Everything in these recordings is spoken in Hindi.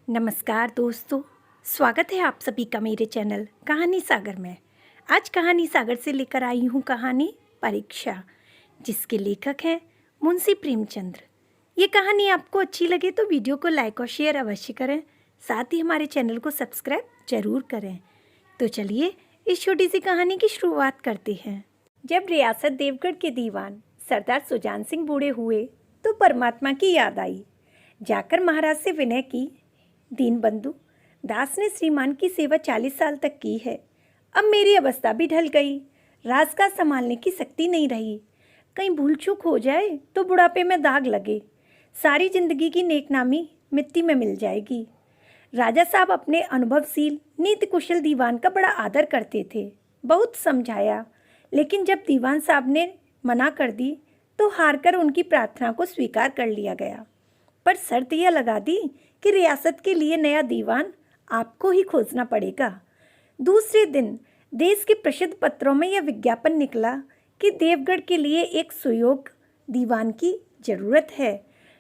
नमस्कार दोस्तों, स्वागत है आप सभी का मेरे चैनल कहानी सागर में। आज कहानी सागर से लेकर आई हूँ कहानी परीक्षा, जिसके लेखक हैं मुंशी प्रेमचंद्र। ये कहानी आपको अच्छी लगे तो वीडियो को लाइक और शेयर अवश्य करें, साथ ही हमारे चैनल को सब्सक्राइब जरूर करें। तो चलिए इस छोटी सी कहानी की शुरुआत करते हैं। जब रियासत देवगढ़ के दीवान सरदार सुजान सिंह बूढ़े हुए तो परमात्मा की याद आई। जाकर महाराज से विनय की, दीनबंधु, दास ने श्रीमान की सेवा 40 साल तक की है। अब मेरी अवस्था भी ढल गई, राजकाज संभालने की शक्ति नहीं रही। कहीं भूल चूक हो जाए तो बुढ़ापे में दाग लगे, सारी जिंदगी की नेकनामी मिट्टी में मिल जाएगी। राजा साहब अपने अनुभवशील नीति कुशल दीवान का बड़ा आदर करते थे। बहुत समझाया, लेकिन जब दीवान साहब ने मना कर दी तो हार कर उनकी प्रार्थना को स्वीकार कर लिया गया। पर शर्त यह लगा दी कि रियासत के लिए नया दीवान आपको ही खोजना पड़ेगा। दूसरे दिन देश के प्रसिद्ध पत्रों में यह विज्ञापन निकला कि देवगढ़ के लिए एक सुयोग्य दीवान की जरूरत है।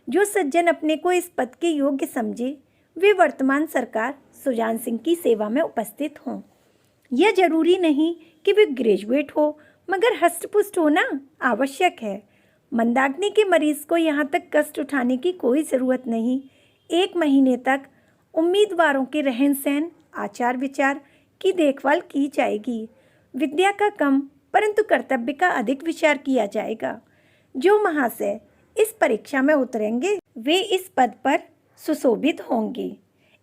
जो सज्जन अपने को इस पद के योग्य समझे वे वर्तमान सरकार सुजान सिंह की सेवा में उपस्थित हों। यह जरूरी नहीं कि वे ग्रेजुएट हो, मगर हष्टपुष्ट होना आवश्यक है। मंदाग्नि के मरीज को यहाँ तक कष्ट उठाने की कोई ज़रूरत नहीं। 1 महीने तक उम्मीदवारों के रहन सहन, आचार विचार की देखभाल की जाएगी। विद्या का कम परंतु कर्तव्य का अधिक विचार किया जाएगा। जो महाशय इस परीक्षा में उतरेंगे वे इस पद पर सुशोभित होंगे।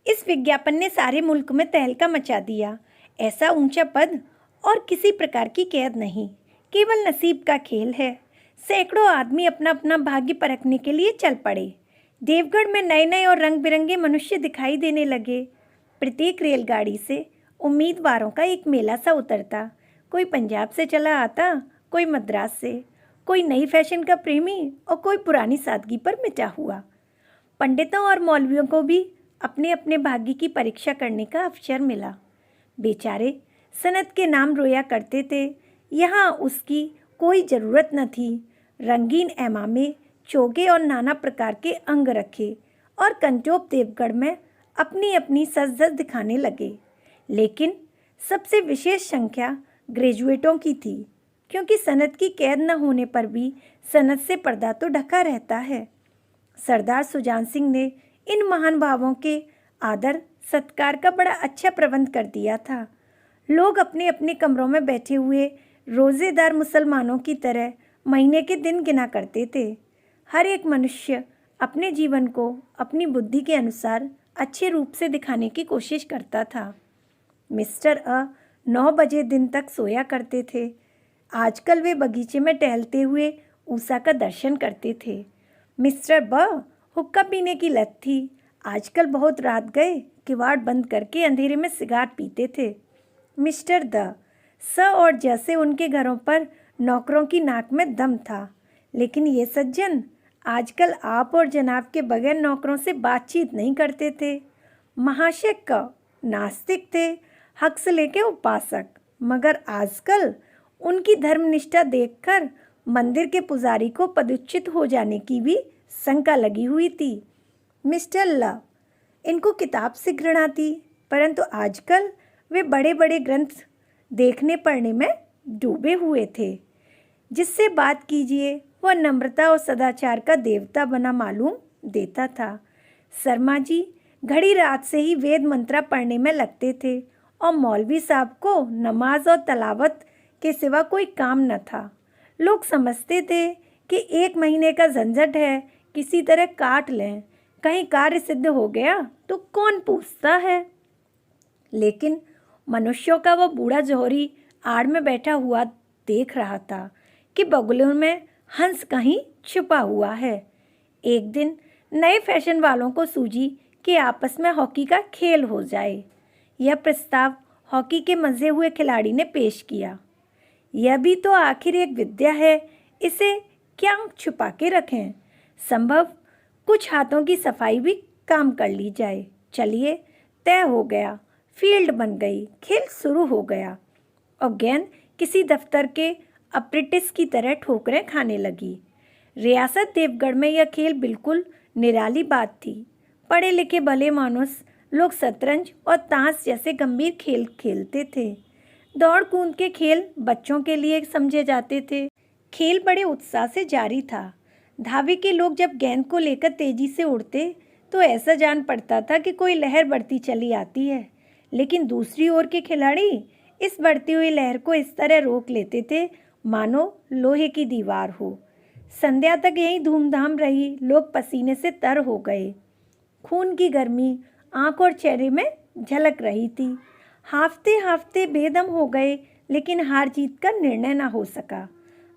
इस विज्ञापन ने सारे मुल्क में तहलका मचा दिया। ऐसा ऊंचा पद और किसी प्रकार की कैद नहीं, केवल नसीब का खेल है। सैकड़ों आदमी अपना अपना भाग्य परखने के लिए चल पड़े। देवगढ़ में नए नए और रंग बिरंगे मनुष्य दिखाई देने लगे। प्रत्येक रेलगाड़ी से उम्मीदवारों का एक मेला सा उतरता। कोई पंजाब से चला आता, कोई मद्रास से, कोई नई फैशन का प्रेमी और कोई पुरानी सादगी पर मिटा हुआ। पंडितों और मौलवियों को भी अपने अपने भाग्य की परीक्षा करने का अवसर मिला। बेचारे सनत के नाम रोया करते थे, यहाँ उसकी कोई ज़रूरत न थी। रंगीन ऐमामे, चोगे और नाना प्रकार के अंग रखे और कंटोप देवगढ़ में अपनी अपनी सज धज दिखाने लगे। लेकिन सबसे विशेष संख्या ग्रेजुएटों की थी, क्योंकि सनत की कैद न होने पर भी सनत से पर्दा तो ढका रहता है। सरदार सुजान सिंह ने इन महान भावों के आदर सत्कार का बड़ा अच्छा प्रबंध कर दिया था। लोग अपने अपने कमरों में बैठे हुए रोज़ेदार मुसलमानों की तरह महीने के दिन गिना करते थे। हर एक मनुष्य अपने जीवन को अपनी बुद्धि के अनुसार अच्छे रूप से दिखाने की कोशिश करता था। मिस्टर अ 9 बजे दिन तक सोया करते थे। आजकल वे बगीचे में टहलते हुए उषा का दर्शन करते थे। मिस्टर ब हुक्का पीने की लत थी। आजकल बहुत रात गए किवाड़ बंद करके अंधेरे में सिगार पीते थे। मिस्टर द स और जैसे उनके घरों पर नौकरों की नाक में दम था। लेकिन ये सज्जन आजकल आप और जनाब के बगैर नौकरों से बातचीत नहीं करते थे। महाशय का नास्तिक थे, हक से लेके उपासक, मगर आजकल उनकी धर्मनिष्ठा देखकर मंदिर के पुजारी को पदच्युत हो जाने की भी शंका लगी हुई थी। मिस्टर ल इनको किताब से घृणा थी, परंतु आजकल वे बड़े बड़े ग्रंथ देखने पढ़ने में डूबे हुए थे। जिससे बात कीजिए वह नम्रता और सदाचार का देवता बना मालूम देता था। शर्मा जी घड़ी रात से ही वेद मंत्रा पढ़ने में लगते थे और मौलवी साहब को नमाज और तलावत के सिवा कोई काम न था। लोग समझते थे कि 1 महीने का झंझट है, किसी तरह काट लें, कहीं कार्य सिद्ध हो गया तो कौन पूछता है। लेकिन मनुष्यों का वह बूढ़ा जौहरी आड़ में बैठा हुआ देख रहा था कि बगुलों में हंस कहीं छुपा हुआ है। एक दिन नए फैशन वालों को सूझी कि आपस में हॉकी का खेल हो जाए। यह प्रस्ताव हॉकी के मंजे हुए खिलाड़ी ने पेश किया। यह भी तो आखिर एक विद्या है, इसे क्या छुपा के रखें। संभव कुछ हाथों की सफाई भी काम कर ली जाए। चलिए, तय हो गया। फील्ड बन गई, खेल शुरू हो गया और गेंद किसी दफ्तर के अप्रेंटिस की तरह ठोकरें खाने लगी। रियासत देवगढ़ में यह खेल बिल्कुल निराली बात थी। पढ़े लिखे भले मानुस लोग शतरंज और ताश जैसे गंभीर खेल खेलते थे। दौड़ कूद के खेल बच्चों के लिए समझे जाते थे। खेल बड़े उत्साह से जारी था। धावे के लोग जब गेंद को लेकर तेजी से उड़ते तो ऐसा जान पड़ता था कि कोई लहर बढ़ती चली आती है, लेकिन दूसरी ओर के खिलाड़ी इस बढ़ती हुई लहर को इस तरह रोक लेते थे मानो लोहे की दीवार हो। संध्या तक यही धूमधाम रही। लोग पसीने से तर हो गए। खून की गर्मी आंख और चेहरे में झलक रही थी। हाफते हाफते बेदम हो गए, लेकिन हार जीत का निर्णय न हो सका।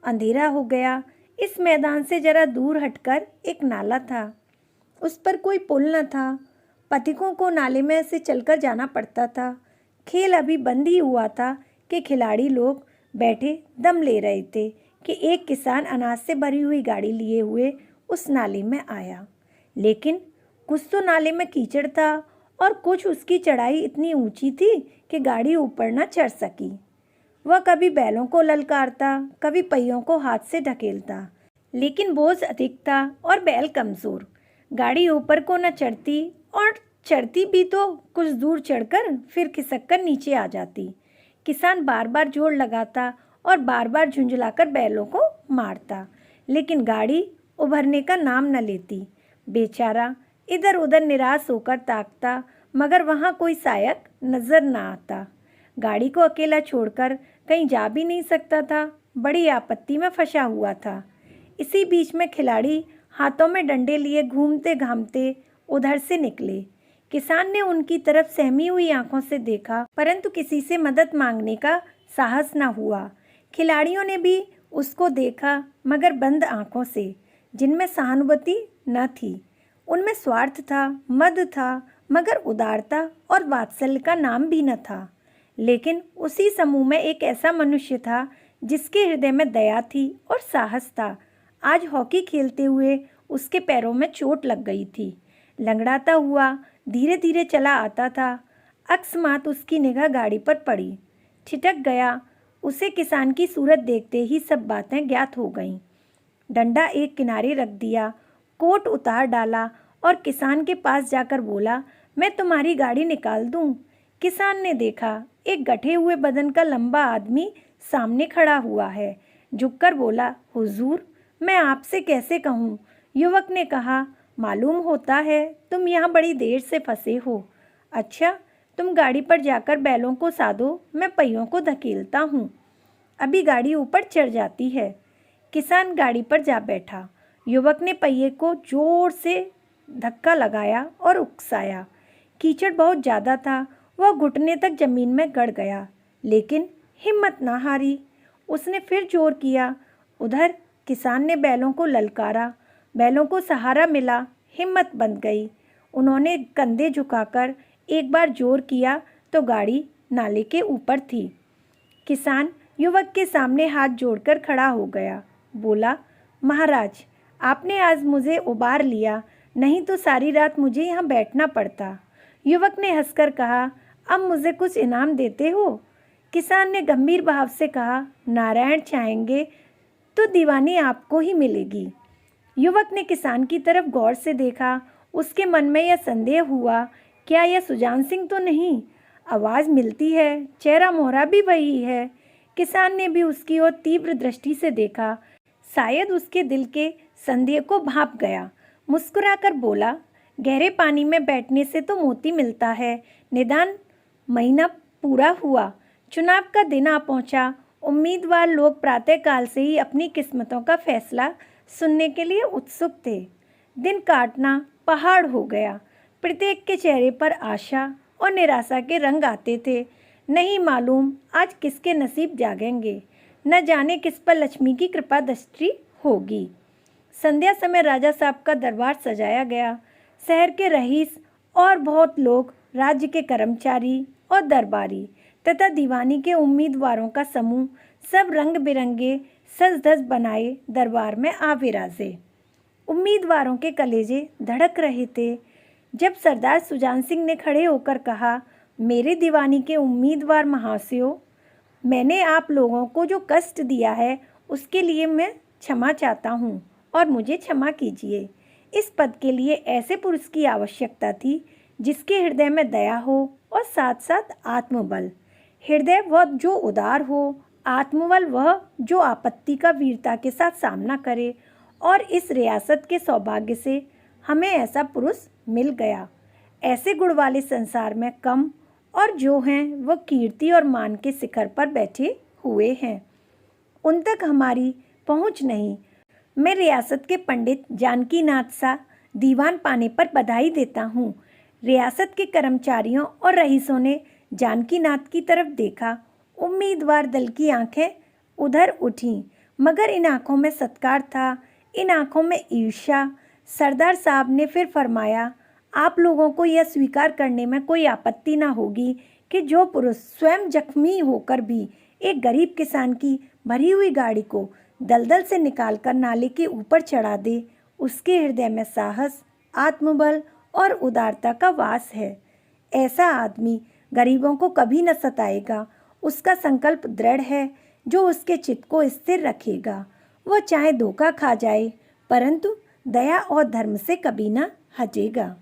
अंधेरा हो गया। इस मैदान से जरा दूर हटकर एक नाला था। उस पर कोई पुल न था। पथिकों को नाले में से चलकर जाना पड़ता था। खेल अभी बंद ही हुआ था कि खिलाड़ी लोग बैठे दम ले रहे थे कि एक किसान अनाज से भरी हुई गाड़ी लिए हुए उस नाले में आया। लेकिन कुछ तो नाले में कीचड़ था और कुछ उसकी चढ़ाई इतनी ऊंची थी कि गाड़ी ऊपर न चढ़ सकी। वह कभी बैलों को ललकारता, कभी पहियों को हाथ से ढकेलता, लेकिन बोझ अधिक था और बैल कमज़ोर। गाड़ी ऊपर को न चढ़ती और चढ़ती भी तो कुछ दूर चढ़कर फिर खिसक कर नीचे आ जाती। किसान बार बार जोर लगाता और बार बार झुंझलाकर बैलों को मारता, लेकिन गाड़ी उभरने का नाम न लेती। बेचारा इधर उधर निराश होकर ताकता, मगर वहाँ कोई सहायक नजर न आता। गाड़ी को अकेला छोड़कर कहीं जा भी नहीं सकता था। बड़ी आपत्ति में फंसा हुआ था। इसी बीच में खिलाड़ी हाथों में डंडे लिए घूमते घामते उधर से निकले। किसान ने उनकी तरफ सहमी हुई आंखों से देखा, परंतु किसी से मदद मांगने का साहस न हुआ। खिलाड़ियों ने भी उसको देखा, मगर बंद आंखों से, जिनमें सहानुभूति न थी। उनमें स्वार्थ था, मद था, मगर उदारता और वात्सल्य का नाम भी न था। लेकिन उसी समूह में एक ऐसा मनुष्य था जिसके हृदय में दया थी और साहस था। आज हॉकी खेलते हुए उसके पैरों में चोट लग गई थी। लंगड़ाता हुआ धीरे धीरे चला आता था। अकस्मात उसकी निगाह गाड़ी पर पड़ी। ठिठक गया। उसे किसान की सूरत देखते ही सब बातें ज्ञात हो गईं। डंडा एक किनारे रख दिया, कोट उतार डाला और किसान के पास जाकर बोला, मैं तुम्हारी गाड़ी निकाल दूं। किसान ने देखा, एक गठे हुए बदन का लंबा आदमी सामने खड़ा हुआ है। झुककर बोला, हुजूर, मैं आपसे कैसे कहूँ। युवक ने कहा, मालूम होता है तुम यहाँ बड़ी देर से फंसे हो। अच्छा, तुम गाड़ी पर जाकर बैलों को साधो, मैं पहियों को धकेलता हूँ। अभी गाड़ी ऊपर चढ़ जाती है। किसान गाड़ी पर जा बैठा। युवक ने पहिए को जोर से धक्का लगाया और उकसाया। कीचड़ बहुत ज़्यादा था। वह घुटने तक जमीन में गड़ गया, लेकिन हिम्मत ना हारी। उसने फिर जोर किया। उधर किसान ने बैलों को ललकारा। बैलों को सहारा मिला। हिम्मत बंध गई। उन्होंने कंधे झुकाकर एक बार जोर किया तो गाड़ी नाले के ऊपर थी। किसान युवक के सामने हाथ जोड़कर खड़ा हो गया। बोला, महाराज, आपने आज मुझे उबार लिया, नहीं तो सारी रात मुझे यहाँ बैठना पड़ता। युवक ने हंसकर कहा, अब मुझे कुछ इनाम देते हो? किसान ने गंभीर भाव से कहा, नारायण चाहेंगे तो दीवानी आपको ही मिलेगी। युवक ने किसान की तरफ गौर से देखा। उसके मन में यह संदेह हुआ, क्या यह सुजान सिंह तो नहीं? आवाज़ मिलती है, चेहरा मोहरा भी वही है। किसान ने भी उसकी ओर तीव्र दृष्टि से देखा। शायद उसके दिल के संदेह को भांप गया। मुस्कुराकर बोला, गहरे पानी में बैठने से तो मोती मिलता है। निदान महीना पूरा हुआ, चुनाव का दिन आ पहुंचा। उम्मीदवार लोग प्रातःकाल से ही अपनी किस्मतों का फैसला सुनने के लिए उत्सुक थे। दिन काटना पहाड़ हो गया। प्रत्येक के चेहरे पर आशा और निराशा के रंग आते थे। नहीं मालूम आज किसके नसीब जागेंगे, न जाने किस पर लक्ष्मी की कृपा दृष्टि होगी। संध्या समय राजा साहब का दरबार सजाया गया। शहर के रईस और बहुत लोग, राज्य के कर्मचारी और दरबारी तथा दीवानी के उम्मीदवारों का समूह सब रंग बिरंगे सज धज बनाए दरबार में आ विराजे। उम्मीदवारों के कलेजे धड़क रहे थे। जब सरदार सुजान सिंह ने खड़े होकर कहा, मेरे दीवानी के उम्मीदवार महाशयों, मैंने आप लोगों को जो कष्ट दिया है उसके लिए मैं क्षमा चाहता हूँ और मुझे क्षमा कीजिए। इस पद के लिए ऐसे पुरुष की आवश्यकता थी जिसके हृदय में दया हो और साथ साथ आत्मबल। हृदय वह जो उदार हो, आत्मबल वह जो आपत्ति का वीरता के साथ सामना करे। और इस रियासत के सौभाग्य से हमें ऐसा पुरुष मिल गया। ऐसे गुण वाले संसार में कम, और जो हैं वह कीर्ति और मान के शिखर पर बैठे हुए हैं, उन तक हमारी पहुंच नहीं। मैं रियासत के पंडित जानकीनाथ सा दीवान पाने पर बधाई देता हूँ। रियासत के कर्मचारियों और रईसों ने जानकीनाथ की तरफ देखा। उम्मीदवार दल की आंखें उधर उठीं, मगर इन आंखों में सत्कार था, इन आंखों में ईर्ष्या। सरदार साहब ने फिर फरमाया, आप लोगों को यह स्वीकार करने में कोई आपत्ति ना होगी कि जो पुरुष स्वयं जख्मी होकर भी एक गरीब किसान की भरी हुई गाड़ी को दलदल से निकालकर नाले के ऊपर चढ़ा दे, उसके हृदय में साहस, आत्मबल और उदारता का वास है। ऐसा आदमी गरीबों को कभी न सताएगा। उसका संकल्प दृढ़ है जो उसके चित्त को स्थिर रखेगा। वह चाहे धोखा खा जाए, परंतु दया और धर्म से कभी न हटेगा।